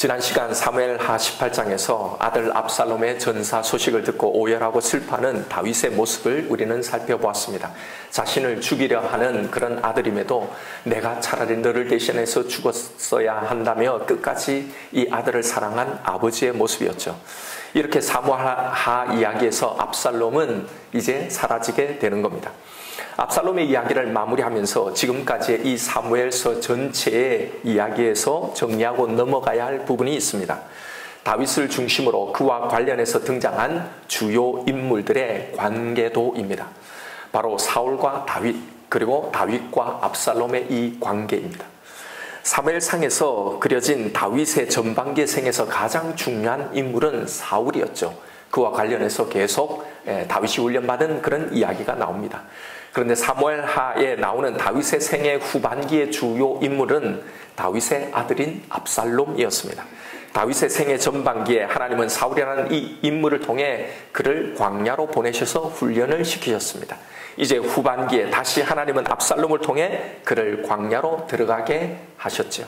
지난 시간 사무엘하 18장에서 아들 압살롬의 전사 소식을 듣고 오열하고 슬퍼하는 다윗의 모습을 우리는 살펴보았습니다. 자신을 죽이려 하는 그런 아들임에도 내가 차라리 너를 대신해서 죽었어야 한다며 끝까지 이 아들을 사랑한 아버지의 모습이었죠. 이렇게 사무엘하 이야기에서 압살롬은 이제 사라지게 되는 겁니다. 압살롬의 이야기를 마무리하면서 지금까지의 이 사무엘서 전체의 이야기에서 정리하고 넘어가야 할 부분이 있습니다. 다윗을 중심으로 그와 관련해서 등장한 주요 인물들의 관계도입니다. 바로 사울과 다윗, 그리고 다윗과 압살롬의 이 관계입니다. 사무엘상에서 그려진 다윗의 전반기의 생에서 가장 중요한 인물은 사울이었죠. 그와 관련해서 계속 다윗이 훈련받은 그런 이야기가 나옵니다. 그런데 사무엘하에 나오는 다윗의 생애 후반기의 주요 인물은 다윗의 아들인 압살롬이었습니다. 다윗의 생애 전반기에 하나님은 사울이라는 이 인물을 통해 그를 광야로 보내셔서 훈련을 시키셨습니다. 이제 후반기에 다시 하나님은 압살롬을 통해 그를 광야로 들어가게 하셨죠.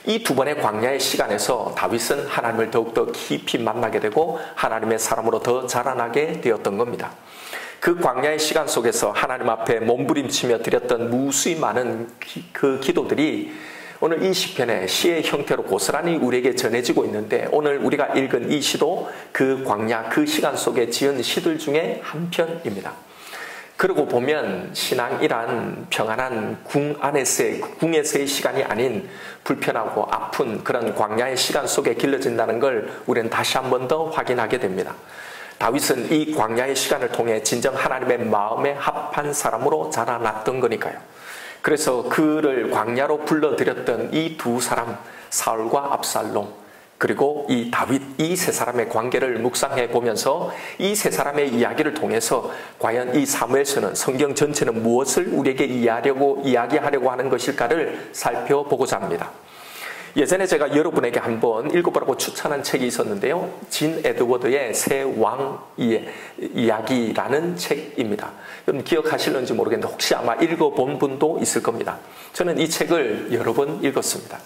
이 두 번의 광야의 시간에서 다윗은 하나님을 더욱더 깊이 만나게 되고 하나님의 사람으로 더 자라나게 되었던 겁니다. 그 광야의 시간 속에서 하나님 앞에 몸부림치며 드렸던 무수히 많은 그 기도들이 오늘 이 시편의 시의 형태로 고스란히 우리에게 전해지고 있는데, 오늘 우리가 읽은 이 시도 그 광야 그 시간 속에 지은 시들 중에 한 편입니다. 그러고 보면 신앙이란 평안한 궁에서의 시간이 아닌 불편하고 아픈 그런 광야의 시간 속에 길러진다는 걸 우리는 다시 한 번 더 확인하게 됩니다. 다윗은 이 광야의 시간을 통해 진정 하나님의 마음에 합한 사람으로 자라났던 거니까요. 그래서 그를 광야로 불러들였던 이 두 사람, 사울과 압살롬, 그리고 이 다윗, 이 세 사람의 관계를 묵상해 보면서 이 세 사람의 이야기를 통해서 과연 이 사무엘서는, 성경 전체는 무엇을 우리에게 이야기하려고 하는 것일까를 살펴보고자 합니다. 예전에 제가 여러분에게 한번 읽어보라고 추천한 책이 있었는데요. 진 에드워드의 새 왕의 이야기라는 책입니다. 여러분 기억하실는지 모르겠는데 혹시 아마 읽어본 분도 있을 겁니다. 저는 이 책을 여러 번 읽었습니다.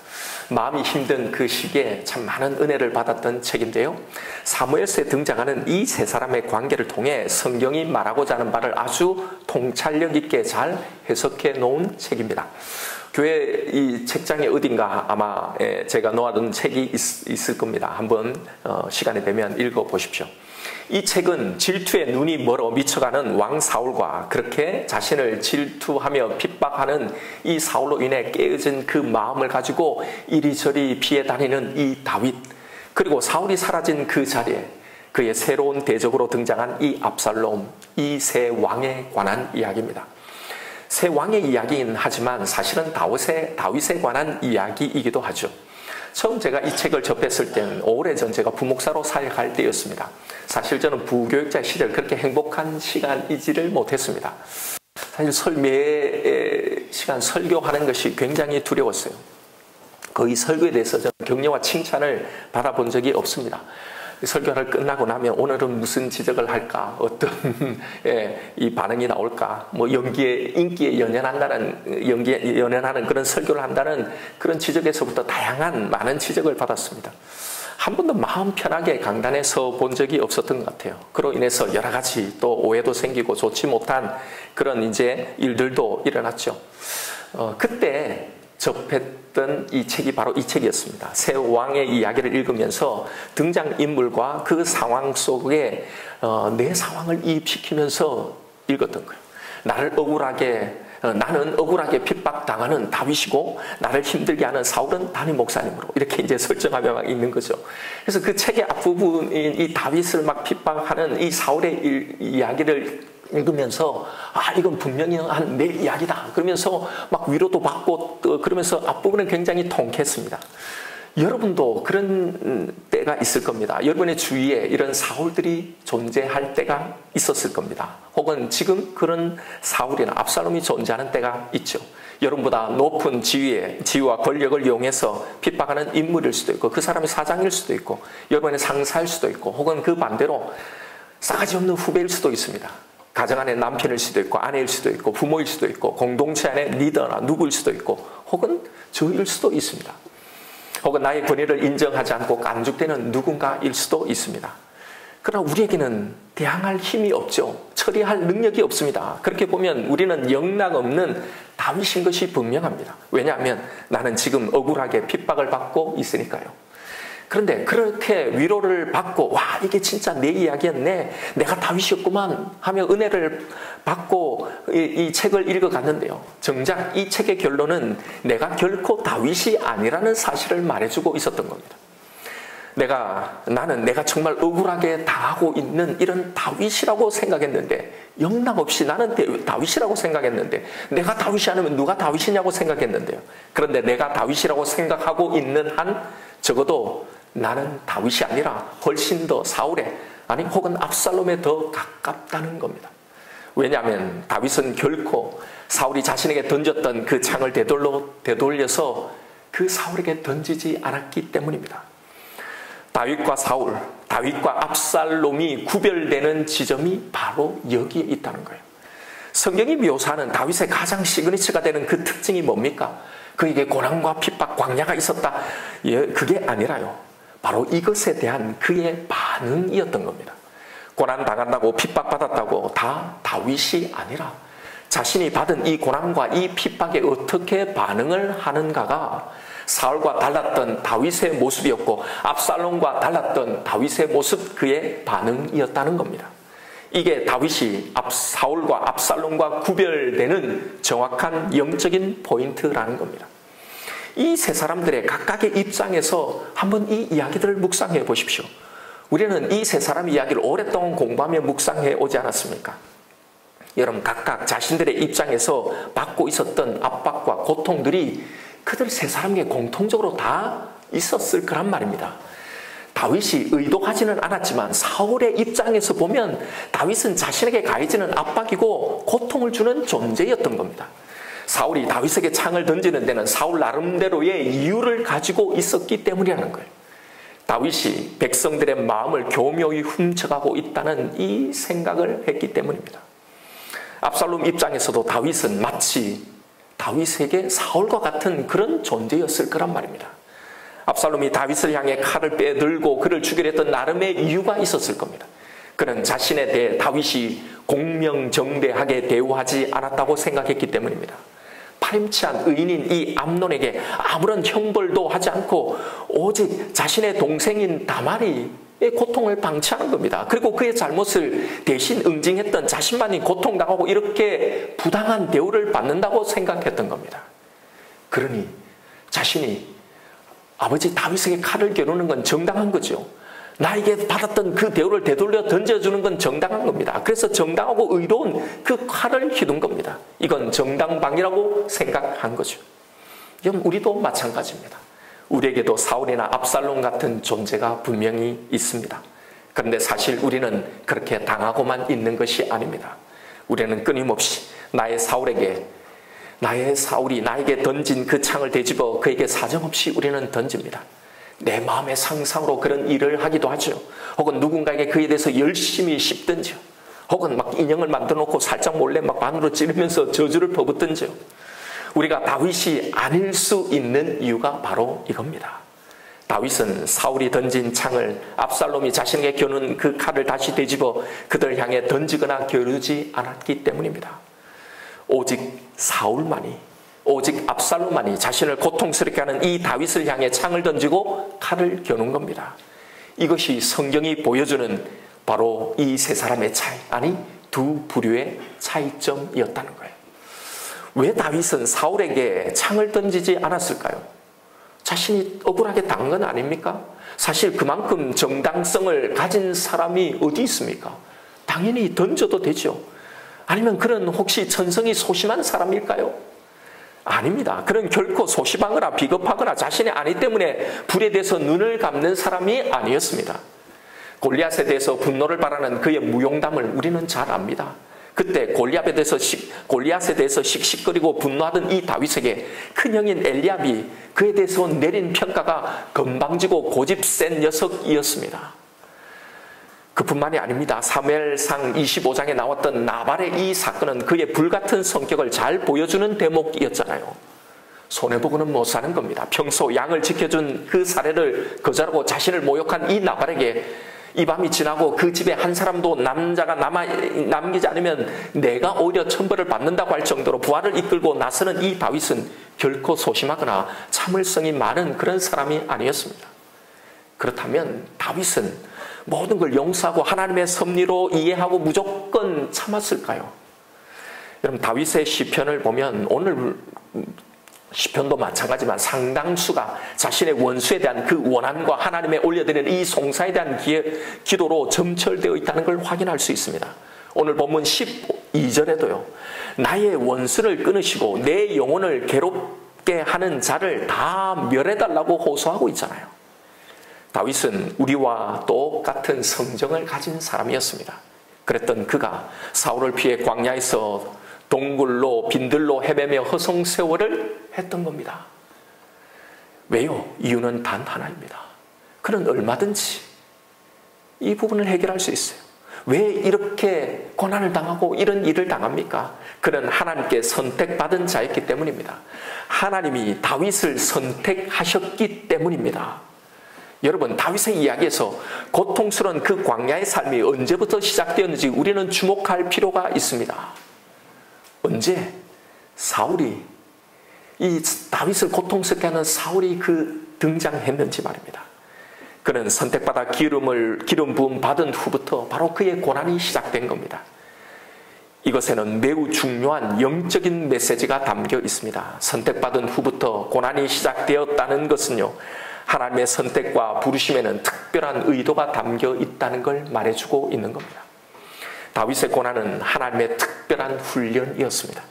마음이 힘든 그 시기에 참 많은 은혜를 받았던 책인데요. 사무엘서에 등장하는 이 세 사람의 관계를 통해 성경이 말하고자 하는 바를 아주 통찰력 있게 잘 해석해 놓은 책입니다. 교회 이 책장에 어딘가 아마 제가 놓아둔 책이 있을 겁니다. 한번 시간이 되면 읽어보십시오. 이 책은 질투에 눈이 멀어 미쳐가는 왕 사울과 그렇게 자신을 질투하며 핍박하는 이 사울로 인해 깨어진 그 마음을 가지고 이리저리 피해 다니는 이 다윗, 그리고 사울이 사라진 그 자리에 그의 새로운 대적으로 등장한 이 압살롬, 이 세 왕에 관한 이야기입니다. 세 왕의 이야기이긴 하지만 사실은 다윗에 관한 이야기이기도 하죠. 처음 제가 이 책을 접했을 때는 오래전 제가 부목사로 사역할 때였습니다. 사실 저는 부교육자 시절 그렇게 행복한 시간이지를 못했습니다. 사실 매 시간 설교하는 것이 굉장히 두려웠어요. 거의 설교에 대해서 저는 격려와 칭찬을 받아본 적이 없습니다. 설교를 끝나고 나면 오늘은 무슨 지적을 할까, 어떤 이 반응이 나올까, 뭐 인기에 연연하는 그런 설교를 한다는 그런 지적에서부터 다양한 많은 지적을 받았습니다. 한 번도 마음 편하게 강단에서 본 적이 없었던 것 같아요. 그로 인해서 여러 가지 또 오해도 생기고 좋지 못한 그런 이제 일들도 일어났죠. 그때 접했던 이 책이 바로 이 책이었습니다. 새 왕의 이야기를 읽으면서 등장인물과 그 상황 속에 내 상황을 이입시키면서 읽었던 거예요. 나는 억울하게 핍박당하는 다윗이고 나를 힘들게 하는 사울은 담임 목사님으로 이렇게 이제 설정하며 막 있는 거죠. 그래서 그 책의 앞부분인 이 다윗을 막 핍박하는 이 사울의 이야기를 읽으면서 이건 분명히 내 이야기다 그러면서 막 위로도 받고 그러면서 앞부분은 굉장히 통쾌했습니다. 여러분도 그런 때가 있을 겁니다. 여러분의 주위에 이런 사울들이 존재할 때가 있었을 겁니다. 혹은 지금 그런 사울이나 압살롬이 존재하는 때가 있죠. 여러분보다 높은 지위와 권력을 이용해서 핍박하는 인물일 수도 있고 그 사람이 사장일 수도 있고 여러분의 상사일 수도 있고 혹은 그 반대로 싸가지 없는 후배일 수도 있습니다. 가정 안에 남편일 수도 있고 아내일 수도 있고 부모일 수도 있고 공동체 안에 리더나 누구일 수도 있고 혹은 저일 수도 있습니다. 혹은 나의 권위를 인정하지 않고 깐죽대는 누군가일 수도 있습니다. 그러나 우리에게는 대항할 힘이 없죠. 처리할 능력이 없습니다. 그렇게 보면 우리는 영락없는 다윗인 것이 분명합니다. 왜냐하면 나는 지금 억울하게 핍박을 받고 있으니까요. 그런데 그렇게 위로를 받고 와 이게 진짜 내 이야기였네, 내가 다윗이었구만 하며 은혜를 받고 이 책을 읽어갔는데요. 정작 이 책의 결론은 내가 결코 다윗이 아니라는 사실을 말해주고 있었던 겁니다. 나는 내가 정말 억울하게 당하고 있는 이런 다윗이라고 생각했는데, 영락없이 나는 다윗이라고 생각했는데, 내가 다윗이 아니면 누가 다윗이냐고 생각했는데요. 그런데 내가 다윗이라고 생각하고 있는 한 적어도 나는 다윗이 아니라 훨씬 더 사울에, 아니 혹은 압살롬에 더 가깝다는 겁니다. 왜냐하면 다윗은 결코 사울이 자신에게 던졌던 그 창을 되돌려서 그 사울에게 던지지 않았기 때문입니다. 다윗과 사울, 다윗과 압살롬이 구별되는 지점이 바로 여기에 있다는 거예요. 성경이 묘사하는 다윗의 가장 시그니처가 되는 그 특징이 뭡니까? 그에게 고난과 핍박, 광야가 있었다. 그게 아니라요. 바로 이것에 대한 그의 반응이었던 겁니다. 고난당한다고 핍박받았다고 다 다윗이 아니라 자신이 받은 이 고난과 이 핍박에 어떻게 반응을 하는가가 사울과 달랐던 다윗의 모습이었고, 압살롬과 달랐던 다윗의 모습, 그의 반응이었다는 겁니다. 이게 다윗이 사울과 압살롬과 구별되는 정확한 영적인 포인트라는 겁니다. 이 세 사람들의 각각의 입장에서 한번 이 이야기들을 묵상해 보십시오. 우리는 이 세 사람의 이야기를 오랫동안 공부하며 묵상해 오지 않았습니까? 여러분, 각각 자신들의 입장에서 받고 있었던 압박과 고통들이 그들 세 사람에게 공통적으로 다 있었을 거란 말입니다. 다윗이 의도하지는 않았지만 사울의 입장에서 보면 다윗은 자신에게 가해지는 압박이고 고통을 주는 존재였던 겁니다. 사울이 다윗에게 창을 던지는 데는 사울 나름대로의 이유를 가지고 있었기 때문이라는 거예요. 다윗이 백성들의 마음을 교묘히 훔쳐가고 있다는 이 생각을 했기 때문입니다. 압살롬 입장에서도 다윗은 마치 다윗에게 사울과 같은 그런 존재였을 거란 말입니다. 압살롬이 다윗을 향해 칼을 빼들고 그를 죽이려 했던 나름의 이유가 있었을 겁니다. 그는 자신에 대해 다윗이 공명정대하게 대우하지 않았다고 생각했기 때문입니다. 파렴치한 의인인 이 암논에게 아무런 형벌도 하지 않고 오직 자신의 동생인 다말이의 고통을 방치하는 겁니다. 그리고 그의 잘못을 대신 응징했던 자신만이 고통당하고 이렇게 부당한 대우를 받는다고 생각했던 겁니다. 그러니 자신이 아버지 다윗에게 칼을 겨누는 건 정당한 거죠. 나에게 받았던 그 대우를 되돌려 던져주는 건 정당한 겁니다. 그래서 정당하고 의로운 그 칼을 휘둔 겁니다. 이건 정당방위라고 생각한 거죠. 이건 우리도 마찬가지입니다. 우리에게도 사울이나 압살롬 같은 존재가 분명히 있습니다. 그런데 사실 우리는 그렇게 당하고만 있는 것이 아닙니다. 우리는 끊임없이 나의 사울이 나에게 던진 그 창을 되짚어 그에게 사정없이 우리는 던집니다. 내 마음의 상상으로 그런 일을 하기도 하죠. 혹은 누군가에게 그에 대해서 열심히 씹든지요. 혹은 막 인형을 만들어 놓고 살짝 몰래 막 반으로 찌르면서 저주를 퍼붓든지요. 우리가 다윗이 아닐 수 있는 이유가 바로 이겁니다. 다윗은 사울이 던진 창을 압살롬이 자신에게 겨눈 그 칼을 다시 되짚어 그들 향해 던지거나 겨누지 않았기 때문입니다. 오직 사울만이, 오직 압살롬만이 자신을 고통스럽게 하는 이 다윗을 향해 창을 던지고 칼을 겨눈 겁니다. 이것이 성경이 보여주는 바로 이 세 사람의 차이, 아니 두 부류의 차이점이었다는 거예요. 왜 다윗은 사울에게 창을 던지지 않았을까요? 자신이 억울하게 당한 건 아닙니까? 사실 그만큼 정당성을 가진 사람이 어디 있습니까? 당연히 던져도 되죠. 아니면 그는 혹시 천성이 소심한 사람일까요? 아닙니다. 그는 결코 소심하거나 비겁하거나 자신의 아니 때문에 불에 대해서 눈을 감는 사람이 아니었습니다. 골리앗에 대해서 분노를 발하는 그의 무용담을 우리는 잘 압니다. 그때 골리앗에 대해서 씩씩거리고 분노하던 이 다윗에게 큰형인 엘리압이 그에 대해서 내린 평가가 건방지고 고집센 녀석이었습니다. 그뿐만이 아닙니다. 사무엘상 25장에 나왔던 나발의 이 사건은 그의 불같은 성격을 잘 보여주는 대목이었잖아요. 손해보고는 못 사는 겁니다. 평소 양을 지켜준 그 사례를 거절하고 자신을 모욕한 이 나발에게 이 밤이 지나고 그 집에 한 사람도 남자가 남기지 않으면 내가 오히려 천벌을 받는다고 할 정도로 부하를 이끌고 나서는 이 다윗은 결코 소심하거나 참을성이 많은 그런 사람이 아니었습니다. 그렇다면 다윗은 모든 걸 용서하고 하나님의 섭리로 이해하고 무조건 참았을까요? 여러분, 다윗의 시편을 보면 오늘 시편도 마찬가지지만 상당수가 자신의 원수에 대한 그 원한과 하나님의 올려드리는 이 송사에 대한 기도로 점철되어 있다는 걸 확인할 수 있습니다. 오늘 본문 12절에도요. 나의 원수를 끊으시고 내 영혼을 괴롭게 하는 자를 다 멸해달라고 호소하고 있잖아요. 다윗은 우리와 똑같은 성정을 가진 사람이었습니다. 그랬던 그가 사울을 피해 광야에서 동굴로 빈들로 헤매며 허송세월을 했던 겁니다. 왜요? 이유는 단 하나입니다. 그는 얼마든지 이 부분을 해결할 수 있어요. 왜 이렇게 고난을 당하고 이런 일을 당합니까? 그는 하나님께 선택받은 자였기 때문입니다. 하나님이 다윗을 선택하셨기 때문입니다. 여러분, 다윗의 이야기에서 고통스러운 그 광야의 삶이 언제부터 시작되었는지 우리는 주목할 필요가 있습니다. 언제 사울이 이 다윗을 고통스럽게 하는 사울이 등장했는지 말입니다. 그는 선택받아 기름 부음 받은 후부터 바로 그의 고난이 시작된 겁니다. 이것에는 매우 중요한 영적인 메시지가 담겨 있습니다. 선택받은 후부터 고난이 시작되었다는 것은요, 하나님의 선택과 부르심에는 특별한 의도가 담겨 있다는 걸 말해주고 있는 겁니다. 다윗의 고난은 하나님의 특별한 훈련이었습니다.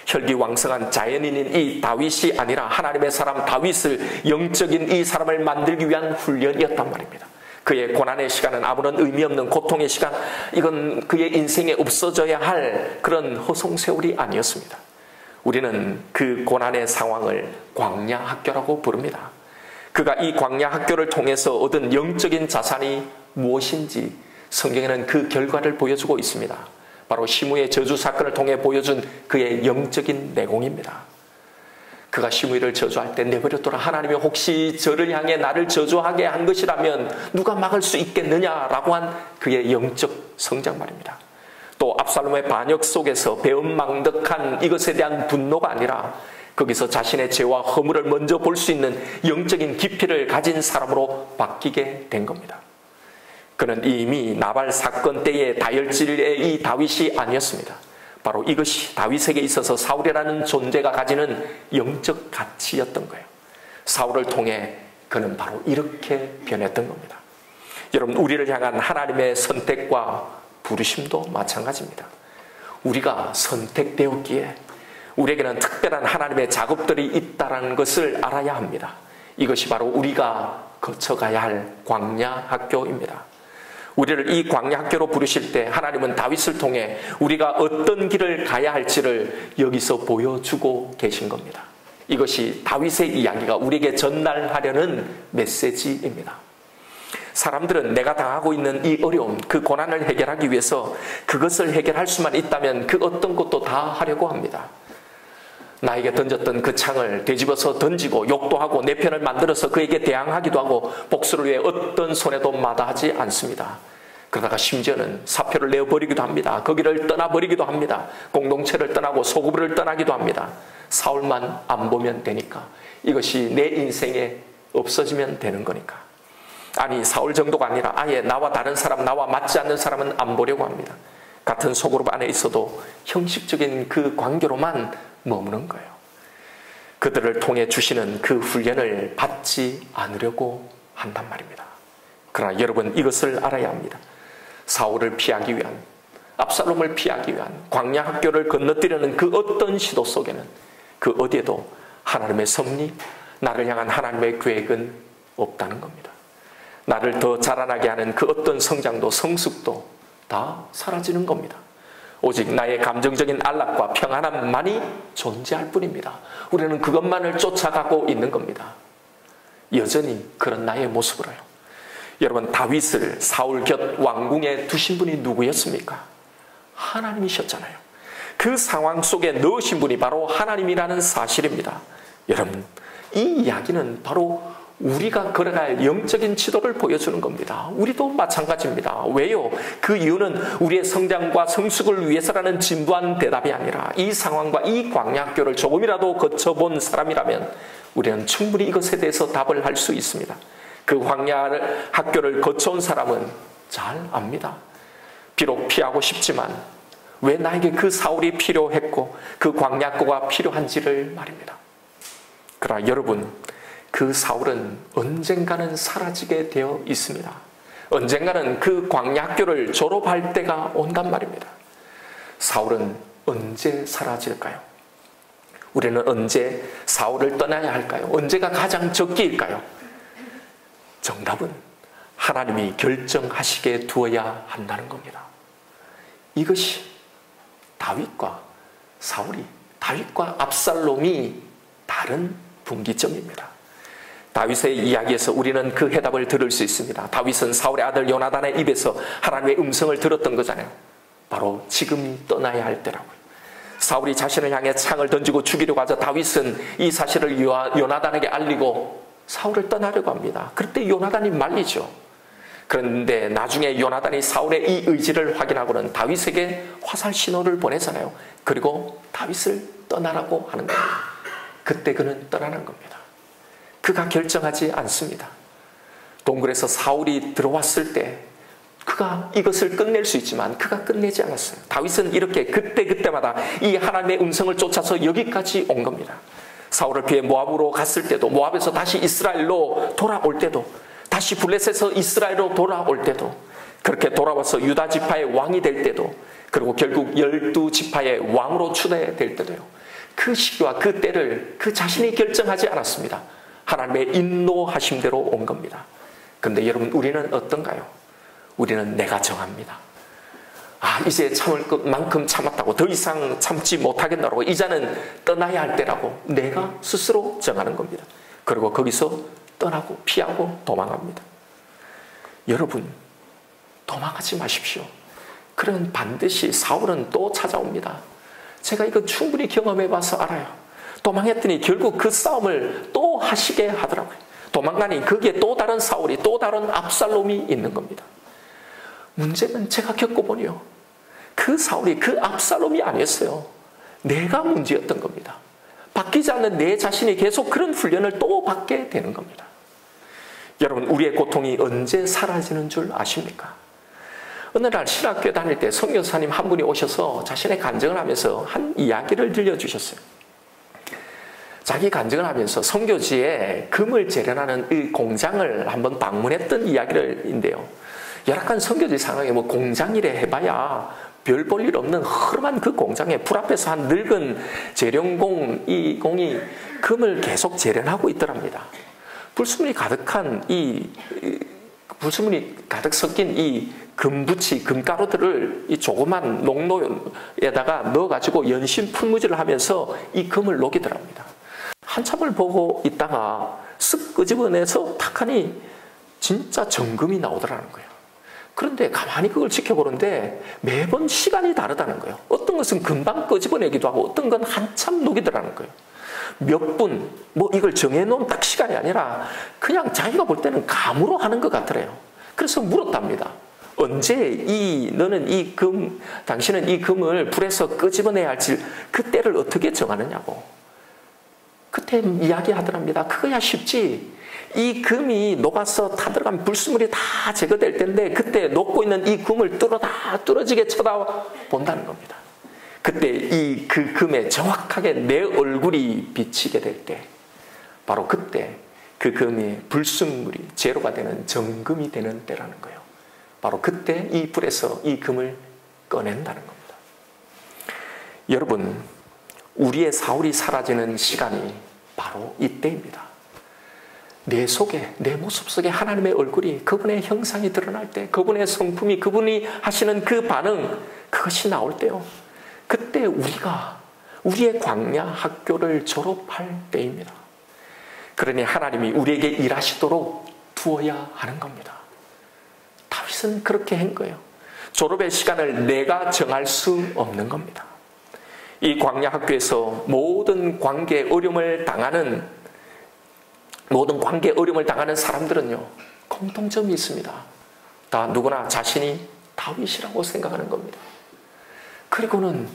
혈기왕성한 자연인인 이 다윗이 아니라 하나님의 사람 다윗을, 영적인 이 사람을 만들기 위한 훈련이었단 말입니다. 그의 고난의 시간은 아무런 의미 없는 고통의 시간, 이건 그의 인생에 없어져야 할 그런 허송세월이 아니었습니다. 우리는 그 고난의 상황을 광야학교라고 부릅니다. 그가 이 광야학교를 통해서 얻은 영적인 자산이 무엇인지 성경에는 그 결과를 보여주고 있습니다. 바로 시므의 저주 사건을 통해 보여준 그의 영적인 내공입니다. 그가 시므이를 저주할 때 내버려둬라, 하나님이 혹시 저를 향해 나를 저주하게 한 것이라면 누가 막을 수 있겠느냐라고 한 그의 영적 성장 말입니다. 또 압살롬의 반역 속에서 배은망덕한 이것에 대한 분노가 아니라 거기서 자신의 죄와 허물을 먼저 볼 수 있는 영적인 깊이를 가진 사람으로 바뀌게 된 겁니다. 그는 이미 나발 사건 때의 다혈질의 이 다윗이 아니었습니다. 바로 이것이 다윗에게 있어서 사울이라는 존재가 가지는 영적 가치였던 거예요. 사울을 통해 그는 바로 이렇게 변했던 겁니다. 여러분, 우리를 향한 하나님의 선택과 부르심도 마찬가지입니다. 우리가 선택되었기에 우리에게는 특별한 하나님의 작업들이 있다는 것을 알아야 합니다. 이것이 바로 우리가 거쳐가야 할 광야 학교입니다. 우리를 이 광야 학교로 부르실 때 하나님은 다윗을 통해 우리가 어떤 길을 가야 할지를 여기서 보여주고 계신 겁니다. 이것이 다윗의 이야기가 우리에게 전달하려는 메시지입니다. 사람들은 내가 당하고 있는 이 어려움, 그 고난을 해결하기 위해서 그것을 해결할 수만 있다면 그 어떤 것도 다 하려고 합니다. 나에게 던졌던 그 창을 되집어서 던지고 욕도 하고 내 편을 만들어서 그에게 대항하기도 하고 복수를 위해 어떤 손해도 마다하지 않습니다. 그러다가 심지어는 사표를 내어버리기도 합니다. 거기를 떠나버리기도 합니다. 공동체를 떠나고 소그룹을 떠나기도 합니다. 사울만 안 보면 되니까, 이것이 내 인생에 없어지면 되는 거니까. 아니, 사울 정도가 아니라 아예 나와 다른 사람, 나와 맞지 않는 사람은 안 보려고 합니다. 같은 소그룹 안에 있어도 형식적인 그 관계로만 머무는 거예요. 그들을 통해 주시는 그 훈련을 받지 않으려고 한단 말입니다. 그러나 여러분, 이것을 알아야 합니다. 사울을 피하기 위한, 압살롬을 피하기 위한 광야 학교를 건너뛰려는 그 어떤 시도 속에는 그 어디에도 하나님의 섭리, 나를 향한 하나님의 계획은 없다는 겁니다. 나를 더 자라나게 하는 그 어떤 성장도 성숙도 다 사라지는 겁니다. 오직 나의 감정적인 안락과 평안함만이 존재할 뿐입니다. 우리는 그것만을 쫓아가고 있는 겁니다. 여전히 그런 나의 모습으로요. 여러분, 다윗을 사울 곁 왕궁에 두신 분이 누구였습니까? 하나님이셨잖아요. 그 상황 속에 넣으신 분이 바로 하나님이라는 사실입니다. 여러분, 이 이야기는 바로 우리가 걸어갈 영적인 지도를 보여주는 겁니다. 우리도 마찬가지입니다. 왜요? 그 이유는 우리의 성장과 성숙을 위해서라는 진부한 대답이 아니라 이 상황과 이 광야학교를 조금이라도 거쳐본 사람이라면 우리는 충분히 이것에 대해서 답을 할 수 있습니다. 그 광야학교를 거쳐온 사람은 잘 압니다. 비록 피하고 싶지만 왜 나에게 그 사울이 필요했고 그 광야학교가 필요한지를 말입니다. 그러나 여러분, 그 사울은 언젠가는 사라지게 되어 있습니다. 언젠가는 그 광야학교를 졸업할 때가 온단 말입니다. 사울은 언제 사라질까요? 우리는 언제 사울을 떠나야 할까요? 언제가 가장 적기일까요? 정답은 하나님이 결정하시게 두어야 한다는 겁니다. 이것이 다윗과 사울이, 다윗과 압살롬이 다른 분기점입니다. 다윗의 이야기에서 우리는 그 해답을 들을 수 있습니다. 다윗은 사울의 아들 요나단의 입에서 하나님의 음성을 들었던 거잖아요. 바로 지금이 떠나야 할 때라고요. 사울이 자신을 향해 창을 던지고 죽이려고 하자 다윗은 이 사실을 요나단에게 알리고 사울을 떠나려고 합니다. 그때 요나단이 말리죠. 그런데 나중에 요나단이 사울의 이 의지를 확인하고는 다윗에게 화살 신호를 보내잖아요. 그리고 다윗을 떠나라고 하는 겁니다. 그때 그는 떠나는 겁니다. 그가 결정하지 않습니다. 동굴에서 사울이 들어왔을 때 그가 이것을 끝낼 수 있지만 그가 끝내지 않았어요. 다윗은 이렇게 그때마다 이 하나님의 음성을 쫓아서 여기까지 온 겁니다. 사울을 피해 모압으로 갔을 때도, 모압에서 다시 이스라엘로 돌아올 때도, 다시 블레셋에서 이스라엘로 돌아올 때도, 그렇게 돌아와서 유다 지파의 왕이 될 때도, 그리고 결국 12지파의 왕으로 추대될 때도요. 그 시기와 그 때를 그 자신이 결정하지 않았습니다. 하나님의 인도하심대로 온 겁니다. 그런데 여러분, 우리는 어떤가요? 우리는 내가 정합니다. 이제 참을 것만큼 참았다고, 더 이상 참지 못하겠다고, 이제는 떠나야 할 때라고 내가 스스로 정하는 겁니다. 그리고 거기서 떠나고 피하고 도망합니다. 여러분, 도망하지 마십시오. 그러면 반드시 사울은 또 찾아옵니다. 제가 이거 충분히 경험해봐서 알아요. 도망했더니 결국 그 싸움을 또 하시게 하더라고요. 도망가니 거기에 또 다른 사울이, 또 다른 압살롬이 있는 겁니다. 문제는 제가 겪어보니요, 그 사울이 그 압살롬이 아니었어요. 내가 문제였던 겁니다. 바뀌지 않는 내 자신이 계속 그런 훈련을 또 받게 되는 겁니다. 여러분, 우리의 고통이 언제 사라지는 줄 아십니까? 어느 날 신학교에 다닐 때 선교사님 한 분이 오셔서 자신의 간증을 하면서 한 이야기를 들려주셨어요. 자기 간증을 하면서 선교지에 금을 재련하는 이 공장을 한번 방문했던 이야기인데요. 열악한 선교지 상황에 뭐 공장이래 해봐야 별 볼 일 없는 허름한 그 공장에 불 앞에서 한 늙은 재련공, 이 공이 금을 계속 재련하고 있더랍니다. 불순물이 가득 섞인 이 금부치, 금가루들을 이 조그만 농로에다가 넣어가지고 연신 풀무질을 하면서 이 금을 녹이더랍니다. 한참을 보고 있다가 쓱 끄집어내서 탁 하니 진짜 정금이 나오더라는 거예요. 그런데 가만히 그걸 지켜보는데 매번 시간이 다르다는 거예요. 어떤 것은 금방 끄집어내기도 하고 어떤 건 한참 녹이더라는 거예요. 몇 분, 이걸 정해놓은 딱 시간이 아니라 그냥 자기가 볼 때는 감으로 하는 것 같더래요. 그래서 물었답니다. 언제 당신은 이 금을 불에서 끄집어내야 할지 그 때를 어떻게 정하느냐고. 그때 이야기하더랍니다. 그거야 쉽지. 이 금이 녹아서 타들어간 불순물이 다 제거될 텐데 그때 녹고 있는 이 금을 뚫어지게 쳐다본다는 겁니다. 그때 그 금에 정확하게 내 얼굴이 비치게 될 때, 바로 그때 그 금이 불순물이 제로가 되는 정금이 되는 때라는 거예요. 바로 그때 이 불에서 이 금을 꺼낸다는 겁니다. 여러분, 우리의 사울이 사라지는 시간이 바로 이때입니다. 내 속에, 내 모습 속에 하나님의 얼굴이, 그분의 형상이 드러날 때, 그분의 성품이, 그분이 하시는 그 반응, 그것이 나올 때요. 그때 우리의 광야 학교를 졸업할 때입니다. 그러니 하나님이 우리에게 일하시도록 두어야 하는 겁니다. 다윗은 그렇게 한 거예요. 졸업의 시간을 내가 정할 수 없는 겁니다. 이 광야 학교에서 모든 관계에 어려움을 당하는 사람들은요, 공통점이 있습니다. 다 누구나 자신이 다윗이라고 생각하는 겁니다. 그리고는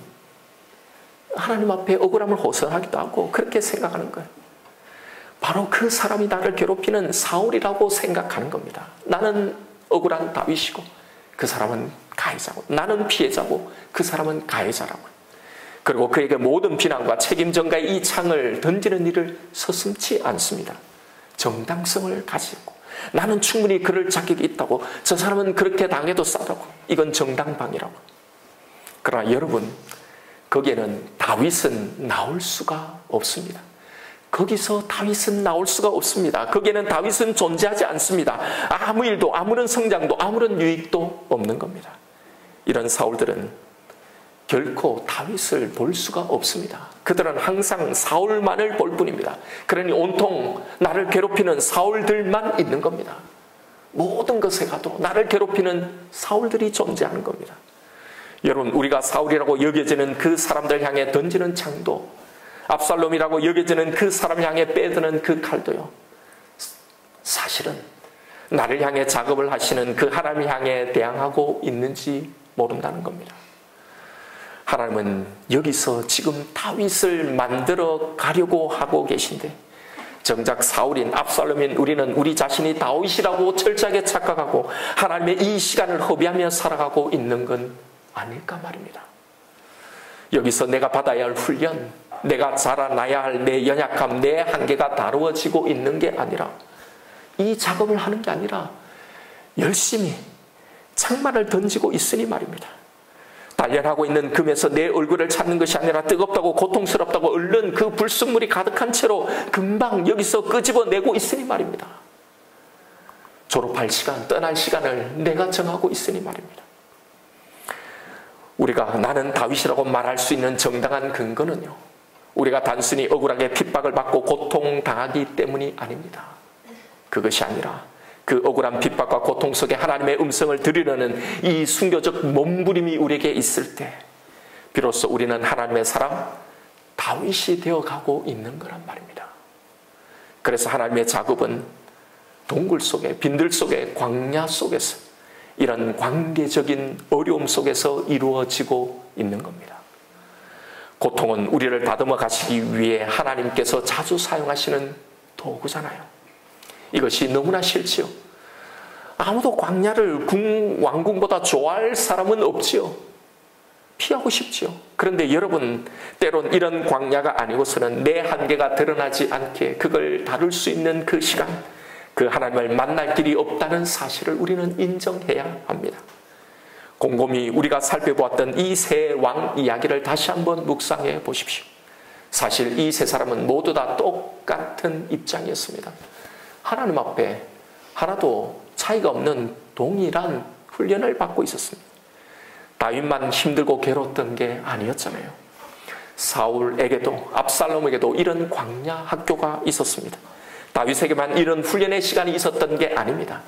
하나님 앞에 억울함을 호소하기도 하고 그렇게 생각하는 거예요. 바로 그 사람이 나를 괴롭히는 사울이라고 생각하는 겁니다. 나는 억울한 다윗이고 그 사람은 가해자고, 나는 피해자고 그 사람은 가해자라고. 그리고 그에게 모든 비난과 책임 전가의 이 창을 던지는 일을 서슴지 않습니다. 정당성을 가지고 나는 충분히 그럴 자격이 있다고, 저 사람은 그렇게 당해도 싸다고, 이건 정당방위라고. 그러나 여러분, 거기에는 다윗은 나올 수가 없습니다. 거기서 다윗은 나올 수가 없습니다. 거기에는 다윗은 존재하지 않습니다. 아무 일도, 아무런 성장도, 아무런 유익도 없는 겁니다. 이런 사울들은 결코 다윗을 볼 수가 없습니다. 그들은 항상 사울만을 볼 뿐입니다. 그러니 온통 나를 괴롭히는 사울들만 있는 겁니다. 모든 것에 가도 나를 괴롭히는 사울들이 존재하는 겁니다. 여러분, 우리가 사울이라고 여겨지는 그 사람들 향해 던지는 창도, 압살롬이라고 여겨지는 그 사람 향해 빼드는 그 칼도요, 사실은 나를 향해 작업을 하시는 그 하나님 향해 대항하고 있는지 모른다는 겁니다. 하나님은 여기서 지금 다윗을 만들어 가려고 하고 계신데, 정작 사울인 압살롬인 우리는 우리 자신이 다윗이라고 철저하게 착각하고 하나님의 이 시간을 허비하며 살아가고 있는 건 아닐까 말입니다. 여기서 내가 받아야 할 훈련, 내가 자라나야 할 내 연약함, 내 한계가 다루어지고 있는 게 아니라, 이 작업을 하는 게 아니라 열심히 창만을 던지고 있으니 말입니다. 단련하고 있는 금에서 내 얼굴을 찾는 것이 아니라 뜨겁다고 고통스럽다고 얼른 그 불순물이 가득한 채로 금방 여기서 끄집어내고 있으니 말입니다. 졸업할 시간, 떠날 시간을 내가 정하고 있으니 말입니다. 우리가 나는 다윗이라고 말할 수 있는 정당한 근거는요, 우리가 단순히 억울하게 핍박을 받고 고통당하기 때문이 아닙니다. 그것이 아니라 그 억울한 핍박과 고통 속에 하나님의 음성을 들으려는 이 순교적 몸부림이 우리에게 있을 때 비로소 우리는 하나님의 사람 다윗이 되어가고 있는 거란 말입니다. 그래서 하나님의 작업은 동굴 속에, 빈들 속에, 광야 속에서, 이런 관계적인 어려움 속에서 이루어지고 있는 겁니다. 고통은 우리를 다듬어 가시기 위해 하나님께서 자주 사용하시는 도구잖아요. 이것이 너무나 싫지요. 아무도 광야를 왕궁보다 좋아할 사람은 없지요. 피하고 싶지요. 그런데 여러분, 때론 이런 광야가 아니고서는 내 한계가 드러나지 않게 그걸 다룰 수 있는 그 시간, 그 하나님을 만날 길이 없다는 사실을 우리는 인정해야 합니다. 곰곰이 우리가 살펴보았던 이 세 왕 이야기를 다시 한번 묵상해 보십시오. 사실 이 세 사람은 모두 다 똑같은 입장이었습니다. 하나님 앞에 하나도 차이가 없는 동일한 훈련을 받고 있었습니다. 다윗만 힘들고 괴로웠던 게 아니었잖아요. 사울에게도 압살롬에게도 이런 광야 학교가 있었습니다. 다윗에게만 이런 훈련의 시간이 있었던 게 아닙니다.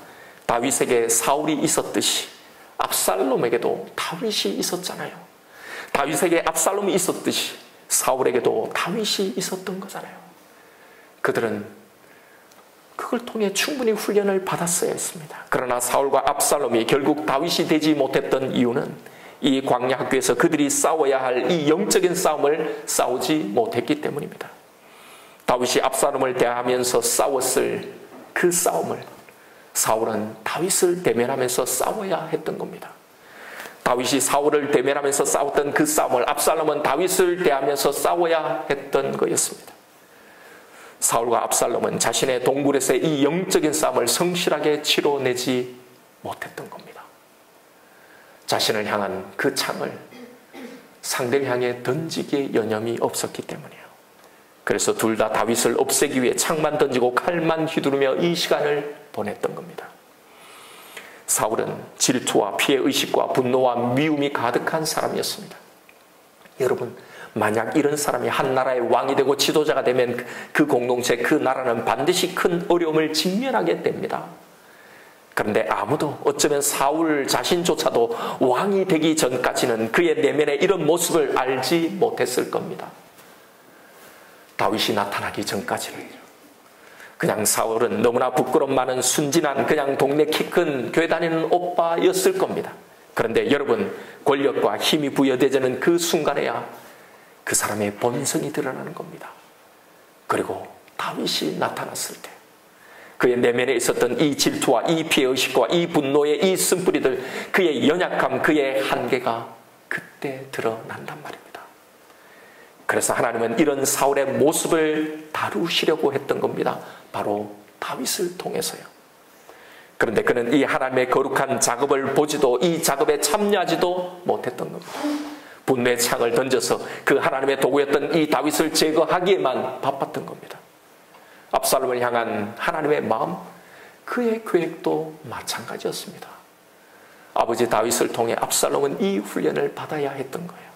다윗에게 사울이 있었듯이 압살롬에게도 다윗이 있었잖아요. 다윗에게 압살롬이 있었듯이 사울에게도 다윗이 있었던 거잖아요. 그들은 그걸 통해 충분히 훈련을 받았어야 했습니다. 그러나 사울과 압살롬이 결국 다윗이 되지 못했던 이유는 이 광야 학교에서 그들이 싸워야 할 이 영적인 싸움을 싸우지 못했기 때문입니다. 다윗이 압살롬을 대하면서 싸웠을 그 싸움을 사울은 다윗을 대면하면서 싸워야 했던 겁니다. 다윗이 사울을 대면하면서 싸웠던 그 싸움을 압살롬은 다윗을 대하면서 싸워야 했던 거였습니다. 사울과 압살롬은 자신의 동굴에서의 이 영적인 싸움을 성실하게 치러내지 못했던 겁니다. 자신을 향한 그 창을 상대를 향해 던지기에 여념이 없었기 때문이에요. 그래서 둘 다 다윗을 없애기 위해 창만 던지고 칼만 휘두르며 이 시간을 보냈던 겁니다. 사울은 질투와 피해의식과 분노와 미움이 가득한 사람이었습니다. 여러분, 만약 이런 사람이 한 나라의 왕이 되고 지도자가 되면 그 공동체, 그 나라는 반드시 큰 어려움을 직면하게 됩니다. 그런데 아무도, 어쩌면 사울 자신조차도 왕이 되기 전까지는 그의 내면의 이런 모습을 알지 못했을 겁니다. 다윗이 나타나기 전까지는요. 그냥 사울은 너무나 부끄럼 많은 순진한 그냥 동네 키 큰 교회 다니는 오빠였을 겁니다. 그런데 여러분, 권력과 힘이 부여되는 그 순간에야 그 사람의 본성이 드러나는 겁니다. 그리고 다윗이 나타났을 때 그의 내면에 있었던 이 질투와 이 피해의식과 이 분노의 이 쓴뿌리들, 그의 연약함, 그의 한계가 그때 드러난단 말입니다. 그래서 하나님은 이런 사울의 모습을 다루시려고 했던 겁니다. 바로 다윗을 통해서요. 그런데 그는 이 하나님의 거룩한 작업을 보지도, 이 작업에 참여하지도 못했던 겁니다. 분노의 창을 던져서 그 하나님의 도구였던 이 다윗을 제거하기에만 바빴던 겁니다. 압살롬을 향한 하나님의 마음, 그의 계획도 마찬가지였습니다. 아버지 다윗을 통해 압살롬은 이 훈련을 받아야 했던 거예요.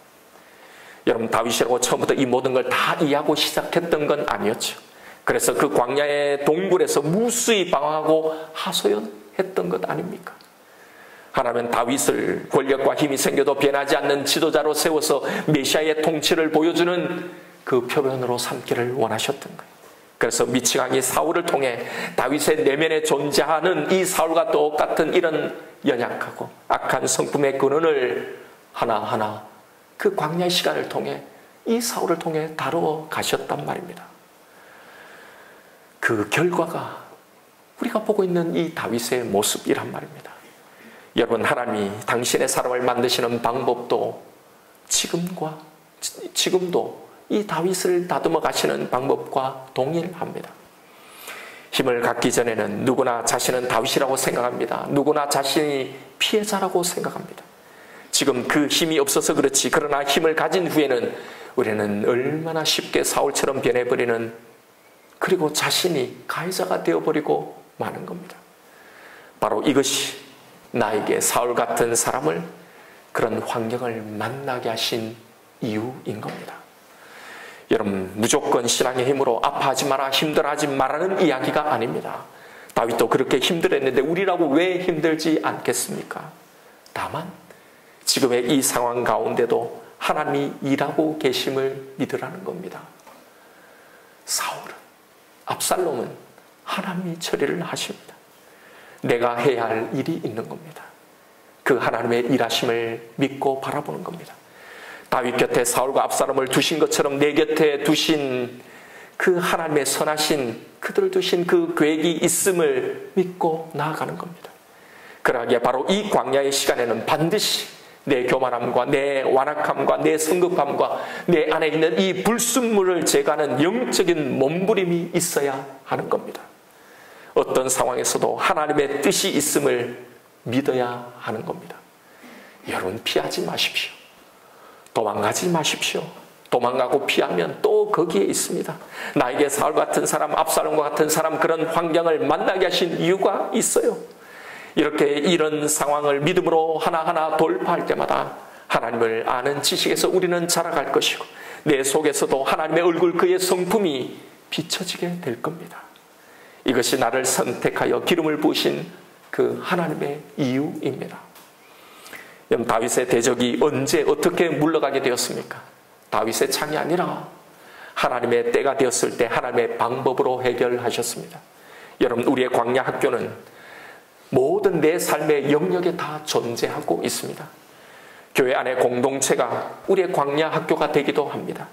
여러분, 다윗이라고 처음부터 이 모든 걸 다 이해하고 시작했던 건 아니었죠. 그래서 그 광야의 동굴에서 무수히 방황하고 하소연했던 것 아닙니까? 하나님은 다윗을 권력과 힘이 생겨도 변하지 않는 지도자로 세워서 메시아의 통치를 보여주는 그 표본으로 삼기를 원하셨던 거예요. 그래서 미치광이 사울을 통해 다윗의 내면에 존재하는 이 사울과 똑같은 이런 연약하고 악한 성품의 근원을 하나하나 그 광야의 시간을 통해 이 사울을 통해 다루어 가셨단 말입니다. 그 결과가 우리가 보고 있는 이 다윗의 모습이란 말입니다. 여러분, 하나님이 당신의 사람을 만드시는 방법도 지금도 이 다윗을 다듬어 가시는 방법과 동일합니다. 힘을 갖기 전에는 누구나 자신은 다윗이라고 생각합니다. 누구나 자신이 피해자라고 생각합니다. 지금 그 힘이 없어서 그렇지, 그러나 힘을 가진 후에는 우리는 얼마나 쉽게 사울처럼 변해버리는, 그리고 자신이 가해자가 되어버리고 마는 겁니다. 바로 이것이 나에게 사울 같은 사람을, 그런 환경을 만나게 하신 이유인 겁니다. 여러분, 무조건 신앙의 힘으로 아파하지 마라, 힘들어하지 말라는 이야기가 아닙니다. 다윗도 그렇게 힘들었는데 우리라고 왜 힘들지 않겠습니까? 다만 지금의 이 상황 가운데도 하나님이 일하고 계심을 믿으라는 겁니다. 사울은, 압살롬은 하나님이 처리를 하십니다. 내가 해야 할 일이 있는 겁니다. 그 하나님의 일하심을 믿고 바라보는 겁니다. 다윗 곁에 사울과 압살롬을 두신 것처럼 내 곁에 두신 그 하나님의 선하신, 그들을 두신 그 계획이 있음을 믿고 나아가는 겁니다. 그러기에 바로 이 광야의 시간에는 반드시 내 교만함과 내 완악함과 내 성급함과 내 안에 있는 이 불순물을 제거하는 영적인 몸부림이 있어야 하는 겁니다. 어떤 상황에서도 하나님의 뜻이 있음을 믿어야 하는 겁니다. 여러분, 피하지 마십시오. 도망가지 마십시오. 도망가고 피하면 또 거기에 있습니다. 나에게 사울 같은 사람, 압살롬과 같은 사람, 그런 환경을 만나게 하신 이유가 있어요. 이렇게 이런 상황을 믿음으로 하나하나 돌파할 때마다 하나님을 아는 지식에서 우리는 자라갈 것이고, 내 속에서도 하나님의 얼굴, 그의 성품이 비춰지게 될 겁니다. 이것이 나를 선택하여 기름을 부으신 그 하나님의 이유입니다. 다윗의 대적이 언제 어떻게 물러가게 되었습니까? 다윗의 창이 아니라 하나님의 때가 되었을 때 하나님의 방법으로 해결하셨습니다. 여러분, 우리의 광야 학교는 모든 내 삶의 영역에 다 존재하고 있습니다. 교회 안의 공동체가 우리의 광야 학교가 되기도 합니다.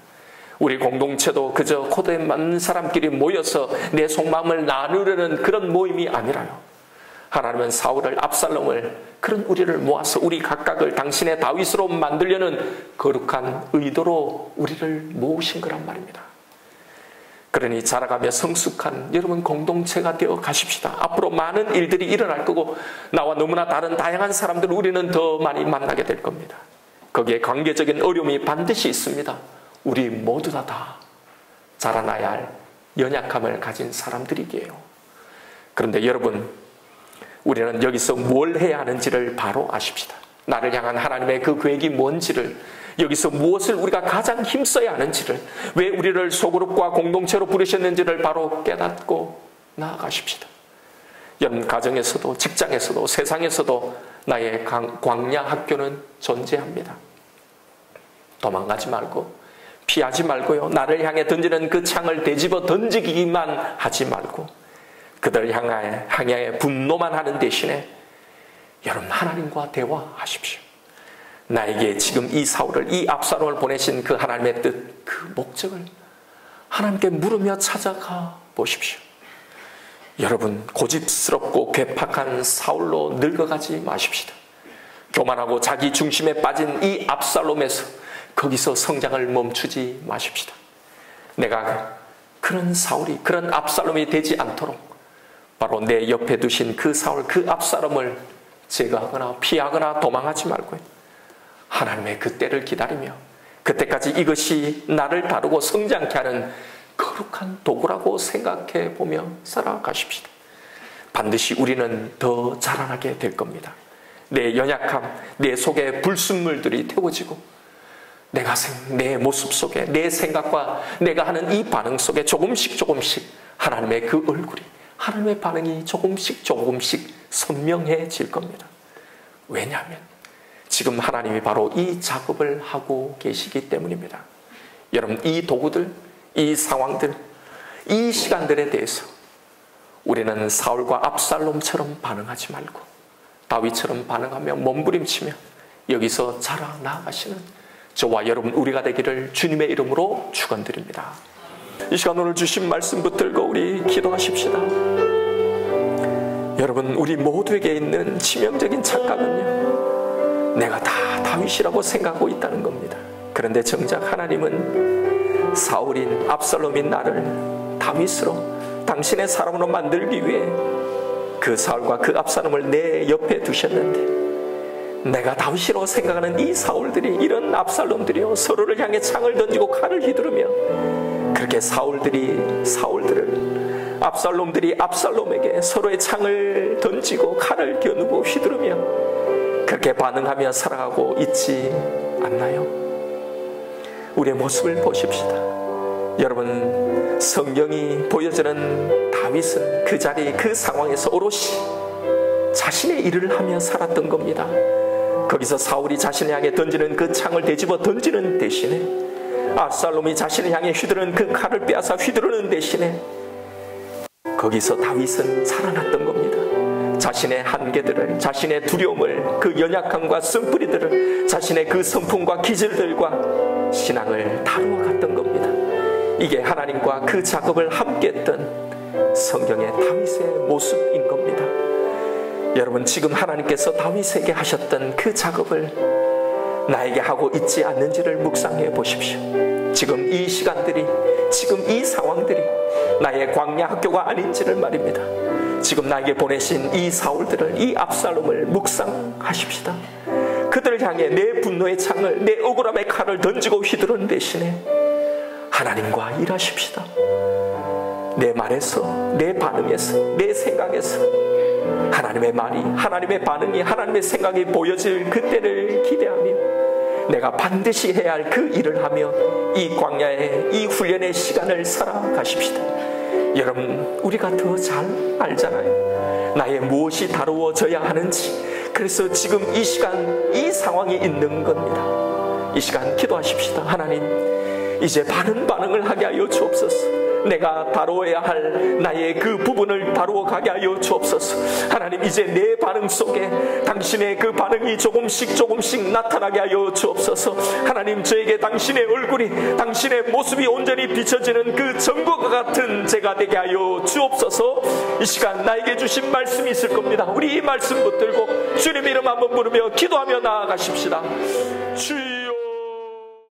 우리 공동체도 그저 코드에 맞는 사람끼리 모여서 내 속마음을 나누려는 그런 모임이 아니라요, 하나님은 사울을, 압살롬을, 그런 우리를 모아서 우리 각각을 당신의 다윗으로 만들려는 거룩한 의도로 우리를 모으신 거란 말입니다. 그러니 자라가며 성숙한 여러분 공동체가 되어 가십시다. 앞으로 많은 일들이 일어날 거고, 나와 너무나 다른 다양한 사람들을 우리는 더 많이 만나게 될 겁니다. 거기에 관계적인 어려움이 반드시 있습니다. 우리 모두 다 자라나야 할 연약함을 가진 사람들이기에요. 그런데 여러분, 우리는 여기서 뭘 해야 하는지를 바로 아십시다. 나를 향한 하나님의 그 계획이 뭔지를, 여기서 무엇을 우리가 가장 힘써야 하는지를, 왜 우리를 소그룹과 공동체로 부르셨는지를 바로 깨닫고 나아가십시다. 여러분 가정에서도 직장에서도 세상에서도 나의 광야 학교는 존재합니다. 도망가지 말고 피하지 말고요. 나를 향해 던지는 그 창을 되집어 던지기만 하지 말고 그들 향해 분노만 하는 대신에 여러분 하나님과 대화하십시오. 나에게 지금 이 사울을, 이 압살롬을 보내신 그 하나님의 뜻, 그 목적을 하나님께 물으며 찾아가 보십시오. 여러분 고집스럽고 괴팍한 사울로 늙어가지 마십시다. 교만하고 자기 중심에 빠진 이 압살롬에서 거기서 성장을 멈추지 마십시다. 내가 그런 사울이, 그런 압살롬이 되지 않도록 바로 내 옆에 두신 그 사울, 그 압살롬을 제거하거나 피하거나 도망하지 말고요. 하나님의 그 때를 기다리며 그때까지 이것이 나를 다루고 성장케 하는 거룩한 도구라고 생각해 보며 살아가십시다. 반드시 우리는 더 자라나게 될 겁니다. 내 연약함, 내 속에 불순물들이 태워지고 내 모습 속에 내 생각과 내가 하는 이 반응 속에 조금씩 하나님의 그 얼굴이, 하나님의 반응이 조금씩 선명해질 겁니다. 왜냐하면 지금 하나님이 바로 이 작업을 하고 계시기 때문입니다. 여러분 이 도구들, 이 상황들, 이 시간들에 대해서 우리는 사울과 압살롬처럼 반응하지 말고 다윗처럼 반응하며 몸부림치며 여기서 자라나가시는 저와 여러분 우리가 되기를 주님의 이름으로 축원드립니다. 이 시간 오늘 주신 말씀 붙들고 우리 기도하십시다. 여러분 우리 모두에게 있는 치명적인 착각은요, 내가 다 다윗이라고 생각하고 있다는 겁니다. 그런데 정작 하나님은 사울인 압살롬인 나를 다윗으로 당신의 사람으로 만들기 위해 그 사울과 그 압살롬을 내 옆에 두셨는데, 내가 다윗이라고 생각하는 이 사울들이, 이런 압살롬들이요, 서로를 향해 창을 던지고 칼을 휘두르며 그렇게 사울들을 압살롬들이 압살롬에게 서로의 창을 던지고 칼을 겨누고 휘두르며 그렇게 반응하며 살아가고 있지 않나요? 우리의 모습을 보십시다. 여러분 성경이 보여주는 다윗은 그 자리, 그 상황에서 오롯이 자신의 일을 하며 살았던 겁니다. 거기서 사울이 자신을 향해 던지는 그 창을 되집어 던지는 대신에, 압살롬이 자신을 향해 휘두르는 그 칼을 빼앗아 휘두르는 대신에 거기서 다윗은 살아났던 겁니다. 자신의 한계들을, 자신의 두려움을, 그 연약함과 쓴뿌리들을, 자신의 그 성품과 기질들과 신앙을 다루어 갔던 겁니다. 이게 하나님과 그 작업을 함께 했던 성경의 다윗의 모습인 겁니다. 여러분 지금 하나님께서 다윗에게 하셨던 그 작업을 나에게 하고 있지 않는지를 묵상해 보십시오. 지금 이 시간들이, 지금 이 상황들이 나의 광야 학교가 아닌지를 말입니다. 지금 나에게 보내신 이 사울들을, 이 압살롬을 묵상하십시다. 그들을 향해 내 분노의 창을, 내 억울함의 칼을 던지고 휘두르는 대신에 하나님과 일하십시다. 내 말에서, 내 반응에서, 내 생각에서 하나님의 말이, 하나님의 반응이, 하나님의 생각이 보여질 그때를 기대하며 내가 반드시 해야 할 그 일을 하며 이 광야의, 이 훈련의 시간을 살아가십시다. 여러분 우리가 더 잘 알잖아요. 나의 무엇이 다루어져야 하는지. 그래서 지금 이 시간, 이 상황이 있는 겁니다. 이 시간 기도하십시다. 하나님 이제 반응을 하게 하여 주옵소서. 내가 다루어야 할 나의 그 부분을 다루어 가게 하여 주옵소서. 하나님 이제 내 반응 속에 당신의 그 반응이 조금씩 나타나게 하여 주옵소서. 하나님 저에게 당신의 얼굴이, 당신의 모습이 온전히 비춰지는 그 전구와 같은 제가 되게 하여 주옵소서. 이 시간 나에게 주신 말씀이 있을 겁니다. 우리 이 말씀 붙들고 주님 이름 한번 부르며 기도하며 나아가십시다. 주여